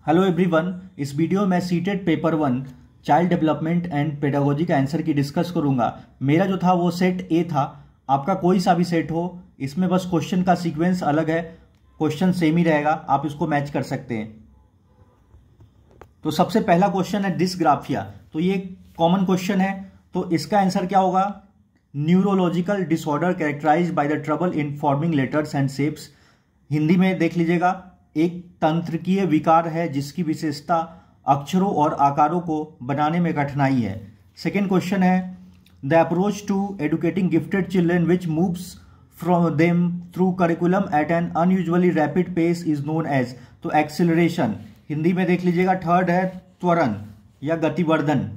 Hello everyone. इस video में CTET paper 1 child development and pedagogy का आंसर की डिस्कस करूंगा। मेरा जो था वो सेट ए था, आपका कोई सा भी सेट हो, इसमें बस क्वेश्चन का सीक्वेंस अलग है, क्वेश्चन सेम ही रहेगा, आप इसको मैच कर सकते हैं। तो सबसे पहला क्वेश्चन है डिस्ग्राफिया, तो ये कॉमन क्वेश्चन है, तो इसका आंसर क्या होगा? Neurological disorder characterised by the trouble in forming letters and shapes. Hindi में देख लीजिएगा, एक तंत्रिकीय विकार है जिसकी विशेषता अक्षरों और आकारों को बनाने में कठिनाई है। सेकेंड क्वेश्चन है the approach to educating gifted children which moves from them through curriculum at an unusually rapid pace is known as, तो एक्सिलरेशन। हिंदी में देख लीजिएगा, थर्ड है त्वरण या गतिवर्धन।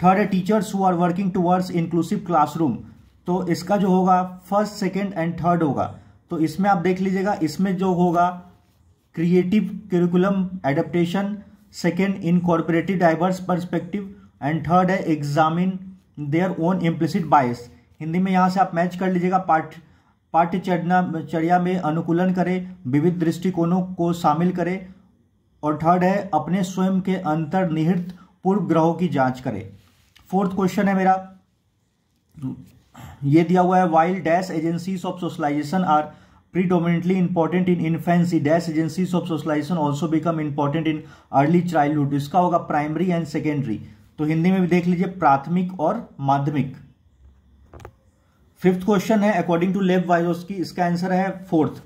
थर्ड है teachers who are working towards inclusive classroom, तो इसका जो होगा फर्स्ट, सेकेंड एंड थर्ड होगा। तो इसमें आप देख लीजिएगा, इसमें जो होगा creative curriculum adaptation, second incorporated diverse perspective and third है एग्जामिन देयर ओन इम्प्लिसिट बायस। हिंदी में यहां से आप मैच कर लीजिएगा, पाठ्यचर्या में अनुकूलन करें, विविध दृष्टिकोणों को शामिल करें, और थर्ड है अपने स्वयं के अंतर्निहित पूर्व ग्रहों की जांच करें। फोर्थ क्वेश्चन है मेरा, ये दिया हुआ है while dash agencies of socialisation are predominantly important in infancy dash agencies of socialization also become important in early childhood। इसका होगा प्राइमरी एंड सेकेंडरी, तो हिंदी में भी देख लीजिए प्राथमिक और माध्यमिक। फिफ्थ क्वेश्चन है अकॉर्डिंग टू लेव वाइजोस्की, इसका आंसर है फोर्थ,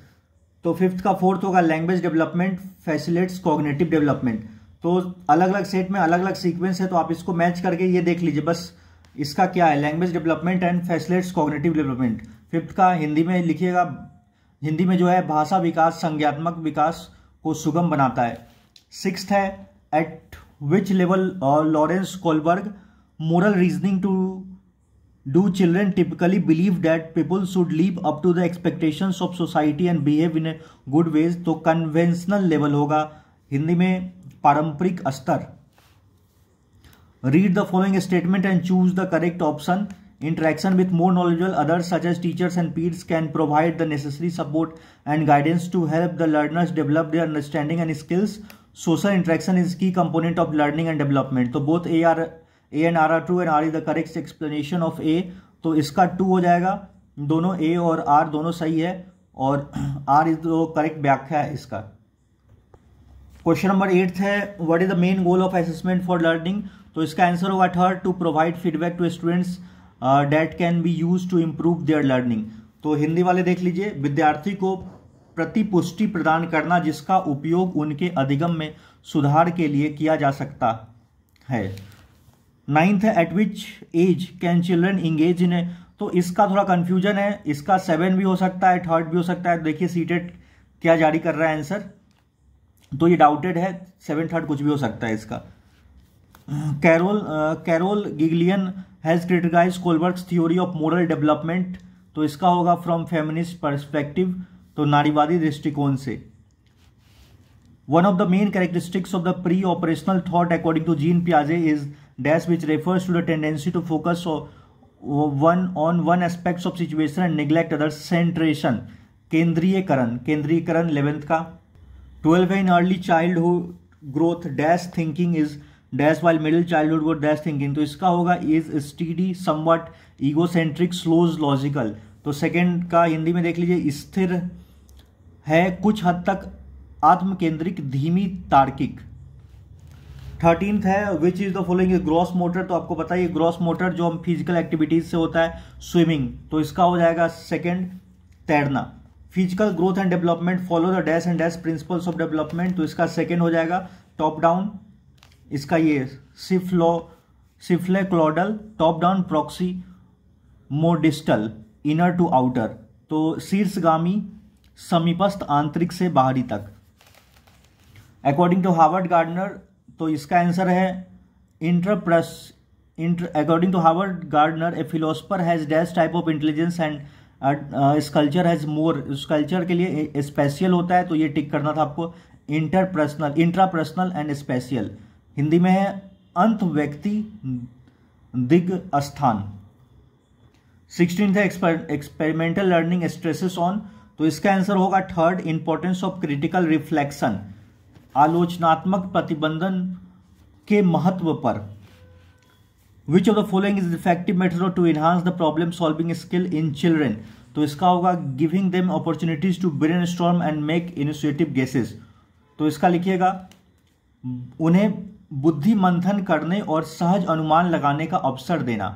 तो फिफ्थ का फोर्थ होगा language development facilitates cognitive development. तो अलग अलग सेट में अलग अलग सीक्वेंस है, तो आप इसको मैच करके ये देख लीजिए, बस इसका क्या है, language development and facilitates cognitive development. Fifth का हिंदी में लिखिएगा, हिंदी में जो है भाषा विकास संज्ञात्मक विकास को सुगम बनाता है। सिक्स्थ है at which level Lawrence Kohlberg moral reasoning to do children typically believe that people should live up to the expectations of society and behave in a good ways, तो कन्वेंशनल लेवल होगा, हिंदी में पारंपरिक स्तर। Read the following statement and choose the correct option. Interaction with more knowledgeable others such as teachers and peers can provide the necessary support and guidance to help the learners develop their understanding and skills. Social interaction is key component of learning and development. तो both A and R are true and R is the correct explanation of A. तो इसका 2 हो जाएगा, दोनों A और R दोनों सही है, और R इज तो करेक्ट व्याख्या है इसका। क्वेश्चन नंबर 8 है what is the main goal of assessment for learning, तो इसका आंसर होगा third, to provide feedback to students that can be use to improve their learning. तो हिंदी वाले देख लीजिए, विद्यार्थी को प्रतिपुष्टि प्रदान करना जिसका उपयोग उनके अधिगम में सुधार के लिए किया जा सकता है। नाइन्थ है at which age can children engage in a, तो इसका थोड़ा कंफ्यूजन है, इसका 7 भी हो सकता है, थर्ड भी हो सकता है। देखिए सीटेट क्या जारी कर रहा है आंसर, तो ये डाउटेड है, 7 थर्ड कुछ भी हो सकता है इसका। Carol Gilligan has criticised Kohlberg's theory of moral development, तो इसका होगा फ्रॉम फेमिनिस्ट पर्सपेक्टिव, तो नारीवादी दृष्टिकोण से। One of the main characteristics of the pre operational thought according to Jean पियाजे is dash which refers to the tendency to focus on one aspects of situation and neglect other. Centration, केंद्रीयकरण 11th का। 12 है in early childhood growth dash thinking is dash while middle childhood वो dash thinking, तो इसका होगा is steady somewhat egocentric slows logical. तो second का हिंदी में देख लीजिए, स्थिर है कुछ हद तक आत्म केंद्रिक धीमी तार्किक। 13th है which is the following gross motor, तो आपको पता है ग्रॉस मोटर जो हम फिजिकल एक्टिविटीज से होता है स्विमिंग, तो इसका हो जाएगा सेकेंड तैरना। Physical growth and development follow the dash and dash principles of development, तो इसका सेकेंड हो जाएगा टॉप डाउन। इसका ये सिफ्लेक्लॉडल top down proximodistal inner to outer, तो शीर्षगामी समीपस्थ आंतरिक से बाहरी तक। अकॉर्डिंग टू हार्वर्ड गार्डनर, तो इसका आंसर है according to Howard Gardner a philosopher has dash type of intelligence and sculpture has more, sculpture के लिए स्पेशल होता है, तो ये टिक करना था आपको, इंट्रापर्सनल एंड स्पेशल। हिंदी में है अंत व्यक्ति दिग स्थान। 16th है एक्सपेरिमेंटल लर्निंग स्ट्रेसेस ऑन, तो इसका आंसर होगा third, importance of critical reflection. आलोचनात्मक प्रतिबंधन के महत्व पर। Which of the following is effective method to enhance the problem solving skill in children. तो इसका होगा giving them opportunities to brainstorm and make initiative guesses. तो इसका लिखिएगा उन्हें बुद्धि मंथन करने और सहज अनुमान लगाने का अवसर देना।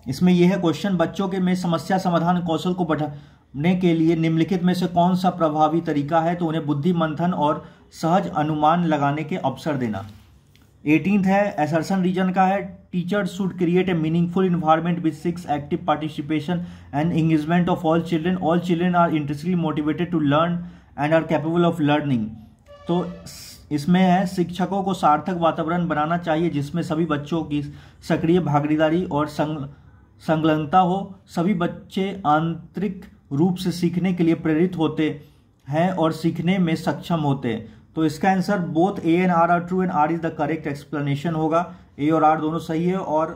इसमें यह है क्वेश्चन, बच्चों के में समस्या समाधान कौशल को बढ़ाने के लिए निम्नलिखित में से कौन सा प्रभावी तरीका है। तो उन्हें बुद्धि मंथन और सहज अनुमान लगाने के अवसर देना। 18th है असर्शन रीजन का है, teachers should create a meaningful environment with 6 active participation and engagement of all children are interestly motivated to learn and are capable of learning. तो इसमें है शिक्षकों को सार्थक वातावरण बनाना चाहिए जिसमें सभी बच्चों की सक्रिय भागीदारी और संलग्नता हो। सभी बच्चे आंतरिक रूप से सीखने के लिए प्रेरित होते हैं और सीखने में सक्षम होते हैं। तो इसका answer both A and R true and R is the correct explanation होगा। ए और आर दोनों सही है और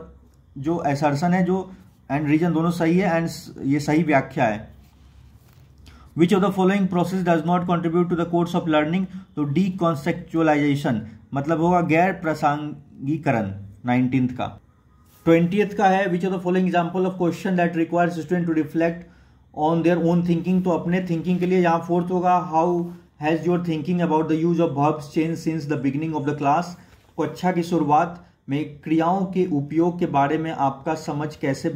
जो असर्शन है जो एंड रीजन दोनों सही है एंड ये सही व्याख्या है। Which of the following process does not contribute to the course of learning. तो डीकॉन्सेप्चुअलाइजेशन मतलब होगा गैर प्रासंगिकरण 19th का। 20th का है which of the following example of question that requires student to reflect on their own thinking. तो अपने thinking के लिए यहाँ 4th होगा how has your thinking about the use of verbs change since the beginning of the class. कक्षा की शुरुआत में क्रियाओं के उपयोग के बारे में आपका समझ कैसे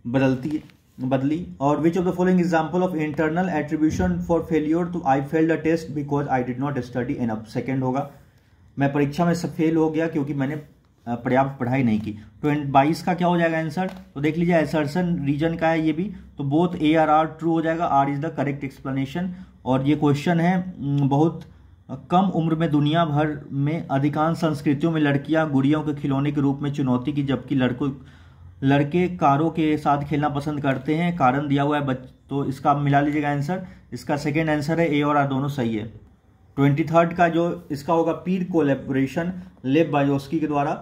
बदली। और which of the following example of internal attribution for failure. तो I failed the test because I did not study enough. Second होगा मैं परीक्षा में सब फेल हो गया क्योंकि मैंने पर्याप्त पढ़ाई नहीं की। 22 का क्या हो जाएगा आंसर। तो देख लीजिए असर्शन रीजन का है ये भी। तो बोथ ए और आर ट्रू हो जाएगा, R is the correct explanation. और ये क्वेश्चन है बहुत कम उम्र में दुनिया भर में अधिकांश संस्कृतियों में लड़कियां गुड़ियों के खिलौने के रूप में चुनौती की जबकि लड़के कारों के साथ खेलना पसंद करते हैं। कारण दिया हुआ है तो इसका आप मिला लीजिएगा आंसर। इसका सेकेंड आंसर है ए और आर दोनों सही है। 23rd का जो इसका होगा पीर कोलैबोरेशन लेव वायोस्की के द्वारा।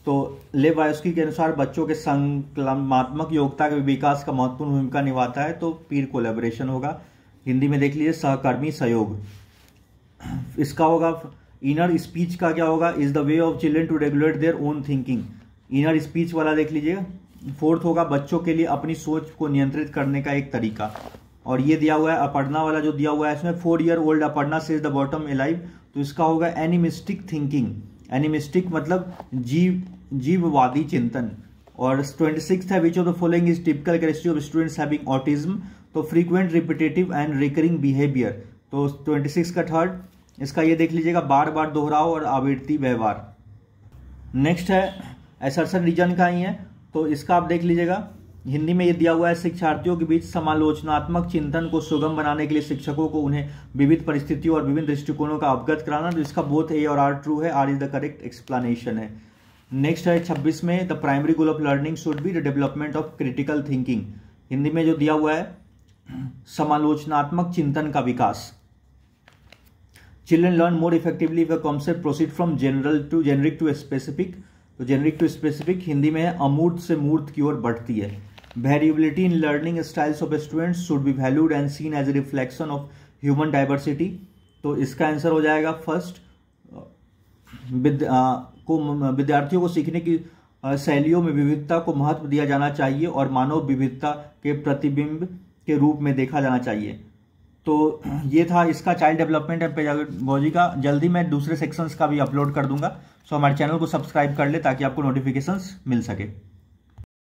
तो लेव वायोस्की के अनुसार बच्चों के संकल्पात्मक योग्यता के विकास का महत्वपूर्ण भूमिका निभाता है। तो पीर कोलैबोरेशन होगा। हिंदी में देख लीजिए सहकर्मी सहयोग। इसका होगा इनर स्पीच का क्या होगा is the way of children to regulate their own thinking. Inner speech वाला देख लीजिए। 4th होगा बच्चों के लिए अपनी सोच को नियंत्रित करने का एक तरीका। और ये दिया हुआ है अपर्णा वाला जो दिया हुआ है इसमें 4 year old Aparna says the bottom alive. तो इसका होगा एनिमिस्टिक थिंकिंग। एनिमिस्टिक मतलब जीववादी चिंतन। और 26th है which of the following is typical characteristic of students having autism. तो frequent repetitive and recurring behaviour. तो 26 का थर्ड इसका ये देख लीजिएगा बार बार दोहराव और आवृत्ति व्यवहार। नेक्स्ट है असर्शन रीजन का ही है। तो इसका आप देख लीजिएगा हिंदी में ये दिया हुआ है शिक्षार्थियों के बीच समालोचनात्मक चिंतन को सुगम बनाने के लिए शिक्षकों को उन्हें विविध परिस्थितियों और विभिन्न दृष्टिकोणों का अवगत कराना। तो इसका बोथ ए और आर ट्रू है, R is the correct explanation है। नेक्स्ट है 26 में the primary goal of learning should be the development of critical thinking. Hindi में जो दिया हुआ है समालोचनात्मक चिंतन का विकास। Children learn more effectively if a concept proceed from generic to specific. तो जेनरिक टू स्पेसिफिक हिंदी में है अमूर्त से मूर्त की ओर बढ़ती है। Variability in learning styles of students should be valued and seen as a reflection of human diversity. तो इसका आंसर हो जाएगा फर्स्ट विद्यार्थियों को सीखने की शैलियों में विविधता को महत्व दिया जाना चाहिए और मानव विविधता के प्रतिबिंब के रूप में देखा जाना चाहिए। तो ये था इसका चाइल्ड डेवलपमेंट एंड पेडागोजी का। जल्दी मैं दूसरे सेक्शंस का भी अपलोड कर दूंगा। सो हमारे चैनल को सब्सक्राइब कर ले ताकि आपको नोटिफिकेशंस मिल सके।